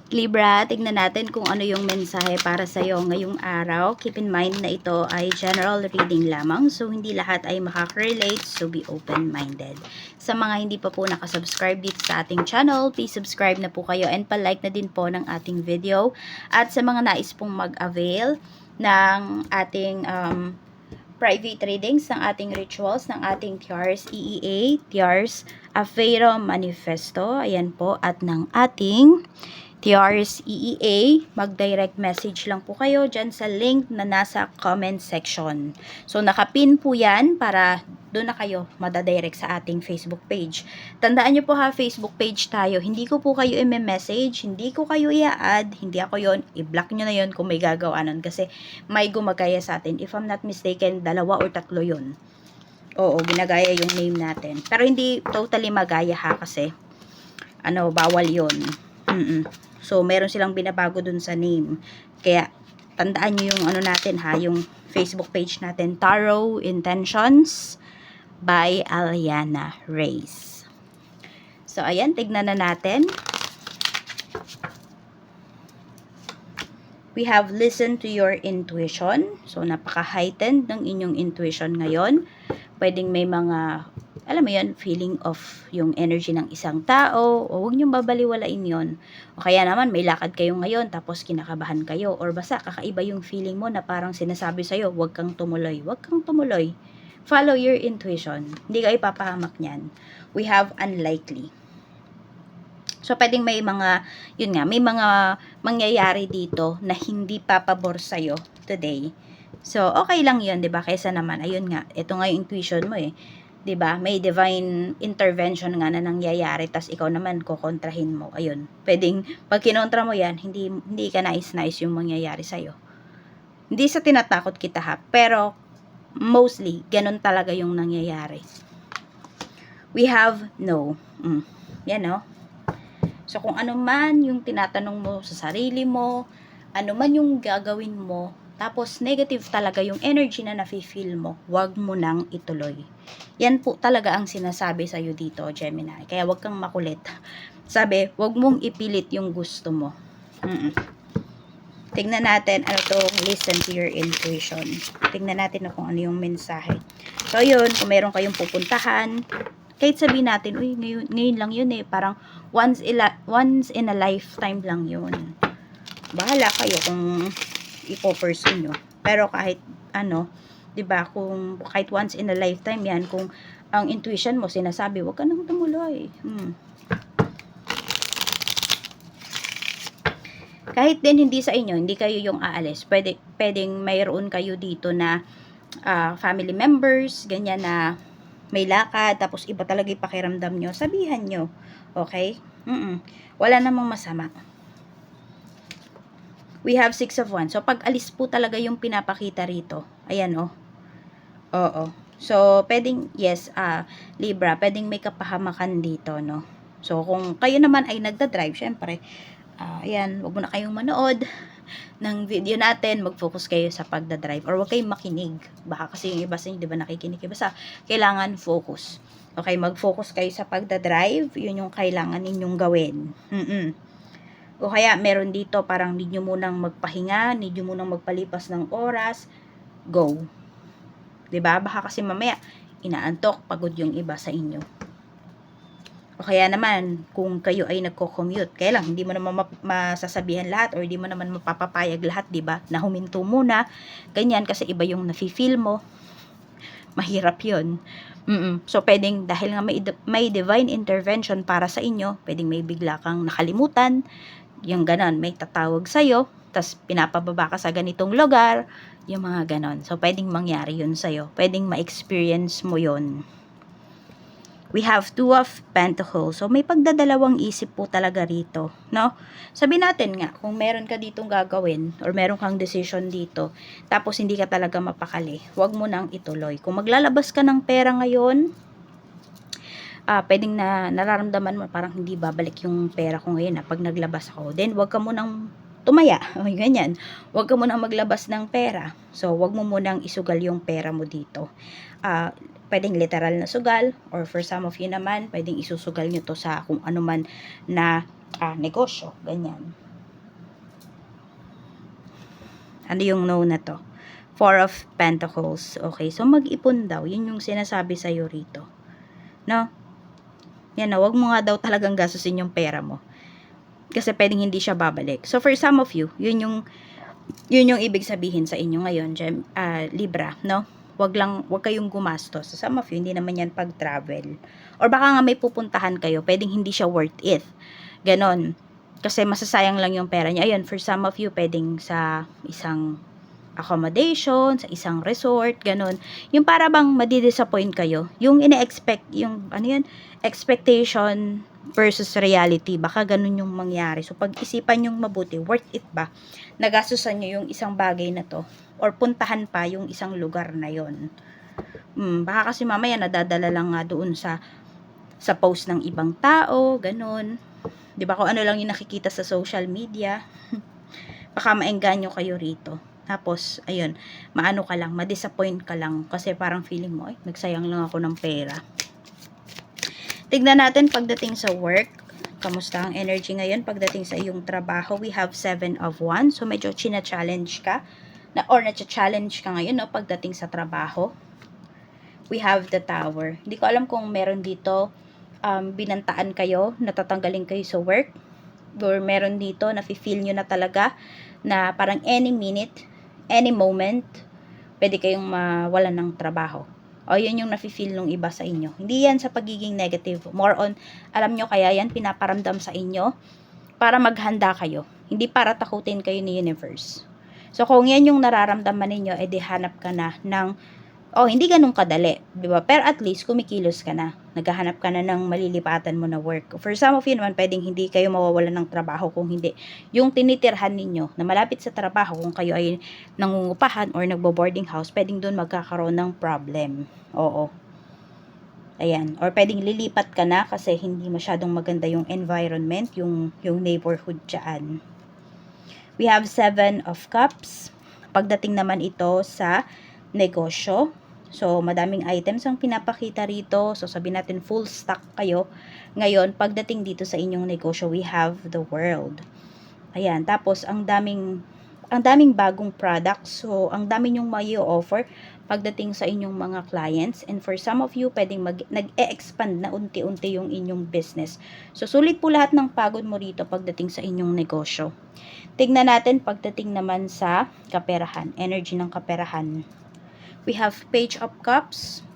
Libra, tignan natin kung ano yung mensahe para sa iyo ngayong araw. Keep in mind na ito ay general reading lamang, so hindi lahat ay makaka-relate, so be open-minded. Sa mga hindi pa po nakasubscribe dito sa ating channel, please subscribe na po kayo and pa-like na din po ng ating video. At sa mga nais pong mag-avail ng ating private readings, ng ating rituals, ng ating Tiars EEA, Tiars Afero Manifesto, ayan po, at ng ating Tiars EEA, mag-direct message lang po kayo dyan sa link na nasa comment section. So, nakapin po yan para doon na kayo madadirect sa ating Facebook page. Tandaan nyo po ha, Facebook page tayo. Hindi ko po kayo i-message, hindi ko kayo i-add, hindi ako yon, i-block nyo na yon kung may gagawa nun kasi may gumagaya sa atin. If I'm not mistaken, 2 or 3 yon. Oo, ginagaya yung name natin. Pero hindi totally magaya ha kasi bawal yon. So, meron silang binabago dun sa name. Kaya, tandaan nyo yung natin ha, yung Facebook page natin, Tarot Intentions by Aliana Reyes. So, ayan, tignan na natin. We have listened to your intuition. So, napaka-heightened ng inyong intuition ngayon. Pwedeng may mga, alam mo yun, feeling of yung energy ng isang tao, o huwag niyong babaliwalain yun. O kaya naman, may lakad kayo ngayon, tapos kinakabahan kayo, or basta kakaiba yung feeling mo na parang sinasabi sa'yo, huwag kang tumuloy, huwag kang tumuloy. Follow your intuition. Hindi ka ipapahamak niyan. We have unlikely. So, pwedeng may mga, yun nga, may mga mangyayari dito na hindi papabor sa'yo today. So, okay lang yun, di ba? Kaysa naman, ayun nga, ito nga yung intuition mo eh. Di ba? May divine intervention nga na nangyayari, tas ikaw naman kukontrahin mo. Ayun. Pwedeng, pag kinontra mo yan, hindi ka nais-nais yung mangyayari sa'yo. Hindi sa tinatakot kita ha, pero mostly, ganun talaga yung nangyayari. We have no. Yan no? So, kung ano man yung tinatanong mo sa sarili mo, ano man yung gagawin mo, tapos negative talaga yung energy na nafe-feel mo, wag mo nang ituloy. Yan po talaga ang sinasabi sa'yo dito, Gemini. Kaya wag kang makulit. Sabi, wag mong ipilit yung gusto mo. Tignan natin, listen to your intuition. Tignan natin kung ano yung mensahe. So, yun, kung meron kayong pupuntahan, kahit sabihin natin, uy, ngayon lang yun eh, parang once in a lifetime lang yun. Bahala kayo kung ipo-pursue nyo. Pero kahit 'di ba, kung kahit once in a lifetime yan, kung ang intuition mo sinasabi, wag ka nang tumuloy. Kahit din hindi sa inyo, hindi kayo yung aalis. Pwedeng mayroon kayo dito na family members, ganyan na may lakad, tapos iba talaga yung pakiramdam nyo, sabihan nyo. Okay? Wala namang masama. We have 6 of Wands. So, pag alis po talaga yung pinapakita rito. Ayan, oh. Oo. So, pwedeng, yes, Libra, pwedeng may kapahamakan dito, no? So, kung kayo naman ay nagda-drive, syempre, ayan, wag mo na kayong manood ng video natin, mag-focus kayo sa pagdadrive or wag kayong makinig. Baka kasi yung iba sa inyo, di ba, nakikinig kayo. Basta, kailangan focus. Okay, mag-focus kayo sa pagdadrive, yun yung kailangan ninyong gawin. O kaya, meron dito, parang need nyo munang magpahinga, need nyo munang magpalipas ng oras, go. Diba? Baka kasi mamaya, inaantok, pagod yung iba sa inyo. O kaya naman, kung kayo ay nagko-commute, kaya lang, hindi mo naman masasabihan lahat or hindi mo naman mapapapayag lahat, diba? Na huminto muna, ganyan, kasi iba yung nafe-feel mo. Mahirap yun. So, pwedeng, dahil nga may divine intervention para sa inyo, pwedeng may bigla kang nakalimutan, yung ganon, may tatawag sa'yo, tas pinapababa ka sa ganitong lugar, yung mga ganon. So, pwedeng mangyari yun sa'yo. Pwedeng ma-experience mo yun. We have 2 of Pentacles. So, may pagdadalawang isip po talaga rito, no? Sabi natin nga, kung meron ka ditong gagawin or meron kang decision dito, tapos hindi ka talaga mapakali, huwag mo nang ituloy. Kung maglalabas ka ng pera ngayon, pwedeng nararamdaman mo parang hindi babalik yung pera ko ngayon pag naglabas ako. Then, huwag ka munang tumaya. O, ganyan. Huwag ka munang maglabas ng pera. So, huwag mo munang isugal yung pera mo dito. Pwedeng literal na sugal, or for some of you naman, pwedeng isusugal nyo to sa kung ano man na negosyo, ganyan. Ano yung no na to? Four of Pentacles. Okay, so mag-ipon daw. Yun yung sinasabi sa'yo rito. No? Yan na, wag mo nga daw talagang gastusin yung pera mo. Kasi pwedeng hindi siya babalik. So for some of you, yun yung ibig sabihin sa inyo ngayon, Libra, no? Wag kayong gumastos. So some of you, hindi naman yan pag-travel. Or baka nga may pupuntahan kayo, pwedeng hindi siya worth it. Ganon. Kasi masasayang lang yung pera niya. Ayun, for some of you, pwedeng sa isang accommodation, sa isang resort, ganun. Yung para bang madidisappoint kayo. Yung ine-expect, yung ano yun, expectation versus reality. Baka ganun yung mangyari. So, pag-isipan yung mabuti, worth it ba? Nagastusan nyo yung isang bagay na to? Or puntahan pa yung isang lugar na yon. Baka kasi mamaya nadadala lang nga doon sa post ng ibang tao, ganun. 'Di ba kung ano lang yung nakikita sa social media. Baka maengganyo kayo rito. Tapos, ayun, maano ka lang, ma-disappoint ka lang kasi parang feeling mo, ay, nagsayang lang ako ng pera. Tignan natin pagdating sa work. Kamusta ang energy ngayon pagdating sa iyong trabaho? We have 7 of Wands. So, medyo china-challenge ka or na-challenge ka ngayon, no, pagdating sa trabaho. We have the Tower. Hindi ko alam kung meron dito binantaan kayo, natatanggalin kayo sa work, or meron dito na feel nyo na talaga na parang any minute, any moment, pwede kayong mawalan ng trabaho. O yun yung nafe-feel nung iba sa inyo. Hindi yan sa pagiging negative. More on, alam nyo kaya yan, pinaparamdam sa inyo para maghanda kayo. Hindi para takutin kayo ni universe. So, kung yan yung nararamdaman ninyo, edi hanap ka na ng, hindi ganun kadali, di ba? Pero at least, kumikilos ka na. Naghahanap ka na ng malilipatan mo na work. For some of you naman, pwedeng hindi kayo mawawalan ng trabaho kung hindi. Yung tinitirhan ninyo na malapit sa trabaho, kung kayo ay nangungupahan or nagbo-boarding house, pwedeng doon magkakaroon ng problem. Oo. Ayan. Or pwedeng lilipat ka na kasi hindi masyadong maganda yung environment, yung neighborhood dyan. We have 7 of Cups. Pagdating naman ito sa negosyo. So, madaming items ang pinapakita rito. So, sabihin natin full stock kayo. Ngayon, pagdating dito sa inyong negosyo, we have the World. Ayan. Tapos, ang daming bagong products. So, ang dami nyong mai-offer pagdating sa inyong mga clients. And for some of you, pwedeng nag-e-expand na unti-unti yung inyong business. So, sulit po lahat ng pagod mo rito pagdating sa inyong negosyo. Tignan natin pagdating naman sa kaperahan. Energy ng kaperahan. We have Page of Cups.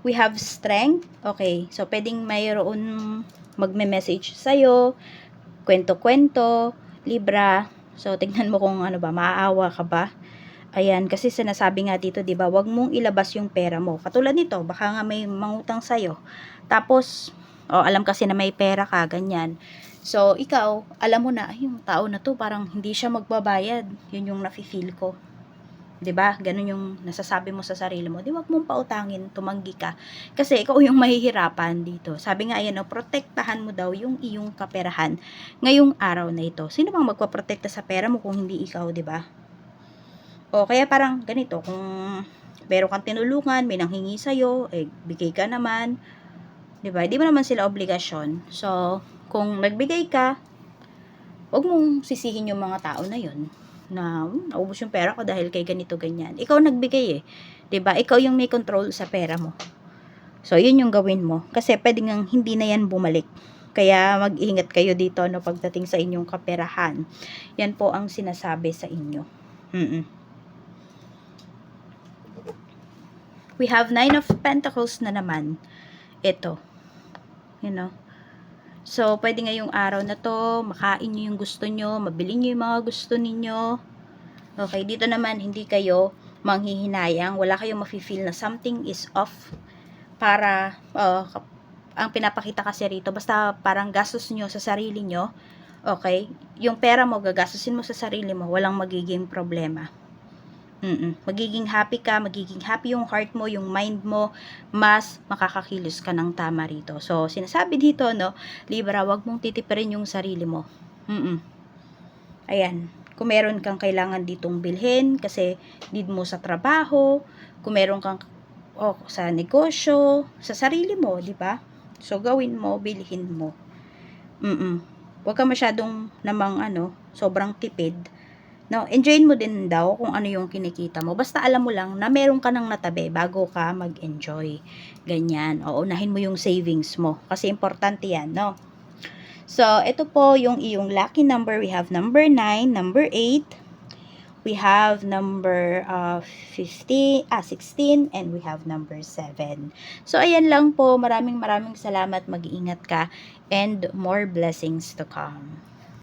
We have Strength. Okay. So, pwedeng mayroon magme-message sa'yo. Kwento-kwento. Libra. So, tignan mo kung ano ba. Maaawa ka ba? Ayan. Kasi sinasabi nga dito, diba, wag mong ilabas yung pera mo. Katulad nito, baka nga may mangutang sa'yo. Tapos, alam kasi na may pera ka, ganyan. So, ikaw, alam mo na, yung tao na to, parang hindi siya magbabayad. Yun yung nafe-feel ko. 'Di ba? Ganun yung nasasabi mo sa sarili mo. Di wag mong pautangin, tumanggi ka. Kasi ikaw yung mahihirapan dito. Sabi nga ayan, protektahan mo daw yung iyong kaperahan ngayong araw na ito. Sino bang magpaprotekta sa pera mo kung hindi ikaw, 'di ba? O kaya parang ganito, kung meron kang tinulungan, may nanghingi sa'yo, bigay ka naman. 'Di ba? Di mo naman sila obligasyon. So, kung nagbigay ka, wag mong sisihin yung mga tao na yun na naubos yung pera ko dahil kay ganito ganyan. Ikaw nagbigay 'di ba? Ikaw yung may control sa pera mo. So, yun yung gawin mo kasi pwedeng hindi na yan bumalik. Kaya mag-ingat kayo dito no pagdating sa inyong kaperahan. Yan po ang sinasabi sa inyo. We have 9 of Pentacles na naman. Ito. So, pwede ngayong araw na to, makain nyo yung gusto nyo, mabili nyo yung mga gusto ninyo. Okay, dito naman, hindi kayo manghihinayang, wala kayong mafe-feel na something is off. Para, ang pinapakita kasi rito, basta parang gastos nyo sa sarili nyo, okay, yung pera mo, gagastusin mo sa sarili mo, walang magiging problema. Magiging happy ka, magiging happy yung heart mo, yung mind mo, mas makakakilos ka ng tama rito. So, sinasabi dito, no, Libra, wag mong titipirin yung sarili mo. Ayan, kung meron kang kailangan ditong bilhin, kasi need mo sa trabaho, kung meron kang sa negosyo, sa sarili mo, di ba? So, gawin mo, bilhin mo. Wag ka masyadong namang sobrang tipid. No, enjoyin mo din daw kung ano yung kinikita mo. Basta alam mo lang na meron ka ng natabi bago ka mag-enjoy. Ganyan. O, unahin mo yung savings mo. Kasi importante yan, no? So, ito po yung iyong lucky number. We have number 9, number 8, we have number 16, and we have number 7. So, ayan lang po. Maraming salamat. Mag-iingat ka and more blessings to come.